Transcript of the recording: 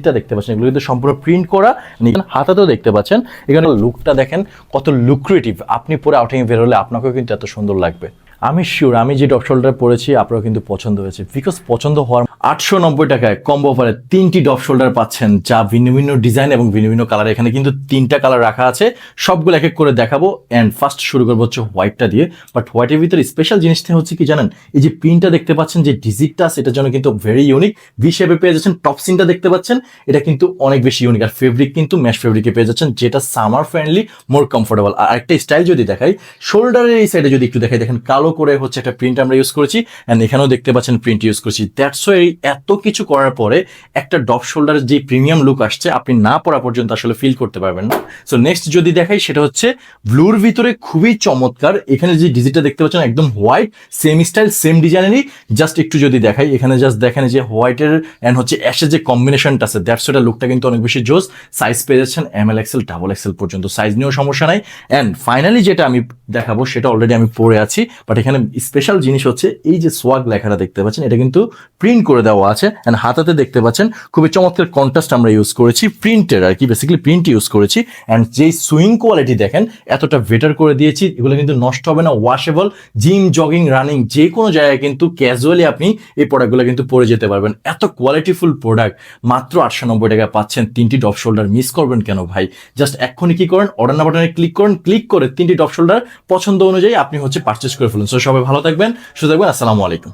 এটা দেখতে পাচ্ছেন, এগুলো কিন্তু সম্পূর্ণ প্রিন্ট করা। হাতাতেও দেখতে পাচ্ছেন, এখানে লুকটা দেখেন কত লুক্রেটিভ। আপনি পরে আউটিং এ বের হলে আপনাকেও কিন্তু এত সুন্দর লাগবে। আমি শিওর আমি যে ডপ শোল্ডার পরেছি আপনারও কিন্তু পছন্দ হয়েছে, বিকজ পছন্দ হওয়ার 890 টাকায় কম্বো অফারে 3টি ডপ শোল্ডার পাচ্ছেন, যা ভিন্ন ভিন্ন ডিজাইন এবং ভিন্ন ভিন্ন কালার। এখানে কিন্তু 3টা কালার রাখা আছে, সবগুলো এক এক করে দেখাবো। অ্যান্ড ফার্স্ট শুরু করবো হচ্ছে হোয়াইটটা দিয়ে। বাট হোয়াইটের ভিতরে স্পেশাল জিনিসটা হচ্ছে কি জানেন, এই যে প্রিন্টটা দেখতে পাচ্ছেন, যে ডিজিটটা আছে, এটার জন্য কিন্তু ভেরি ইউনিক। ভি শেপে পেয়ে যাচ্ছেন। টপ সিনটা দেখতে পাচ্ছেন, এটা কিন্তু অনেক বেশি ইউনিক। আর ফেব্রিক কিন্তু ম্যাশ ফেব্রিকে পেয়ে যাচ্ছেন, যেটা সামার ফ্রেন্ডলি, মোর কমফোর্টেবল। আর একটা স্টাইল যদি দেখাই, শোল্ডারের এই সাইডে যদি একটু দেখাই, দেখেন কালো করে হচ্ছে একটা প্রিন্ট আমরা ইউজ করেছি। অ্যান্ড এখানেও দেখতে পাচ্ছেন প্রিন্ট ইউজ করেছি। দ্যাটস ওয়াই এত কিছু করার পরে একটা ডপ শোল্ডারের যে প্রিমিয়াম লুক আসছে, আপনি না পরা পর্যন্ত আসলে ফিল করতে পারবেন না। সো নেক্সট যদি দেখাই, সেটা হচ্ছে ব্লুর ভিতরে খুবই চমৎকার। এখানে যে ডিজিটটা দেখতে পাচ্ছেন একদম হোয়াইট, সেম স্টাইল সেম ডিজাইনেরই। জাস্ট একটু যদি দেখাই, এখানে জাস্ট দেখেন যে হোয়াইটের অ্যান্ড হচ্ছে অ্যাশের যে কম্বিনেশনটা আছে, দ্যাটস ওয়াই লুকটা কিন্তু অনেক বেশি জোস। সাইজ পেয়ে যাচ্ছেন ML XL ডাবল XL পর্যন্ত, সাইজ নিয়েও সমস্যা নাই। অ্যান্ড ফাইনালি যেটা আমি দেখাবো সেটা অলরেডি আমি পরে আছি, বাট এখানে স্পেশাল জিনিস হচ্ছে এই যে সোয়াগ লেখাটা দেখতে পাচ্ছেন, এটা কিন্তু প্রিন্ট করে দেওয়া আছে। অ্যান্ড হাতাতে দেখতে পাচ্ছেন খুবই চমৎকার কন্ট্রাস্ট আমরা ইউজ করেছি, প্রিন্টের আর কি, বেসিক্যালি প্রিন্ট ইউজ করেছি। অ্যান্ড যেই সুইং কোয়ালিটি দেখেন এতটা বেটার করে দিয়েছি, এগুলো কিন্তু নষ্ট হবে না, ওয়াশেবল। জিম, জগিং, রানিং যে কোনো জায়গায় কিন্তু ক্যাজুয়ালি আপনি এই প্রোডাক্টগুলো কিন্তু পরে যেতে পারবেন। এত কোয়ালিটিফুল প্রোডাক্ট মাত্র 890 টাকায় পাচ্ছেন। 3টি ডপ শোল্ডার মিস করবেন কেন ভাই? জাস্ট এক্ষুনি কি করেন, অর্ডার না বাটনে ক্লিক করেন, ক্লিক করে 3টি ডপ শোল্ডার পছন্দ অনুযায়ী আপনি হচ্ছে পারচেস করে ফেলুন। সো সবাই ভালো থাকবেন, সুস্থ থাকবেন। আসসালামু আলাইকুম।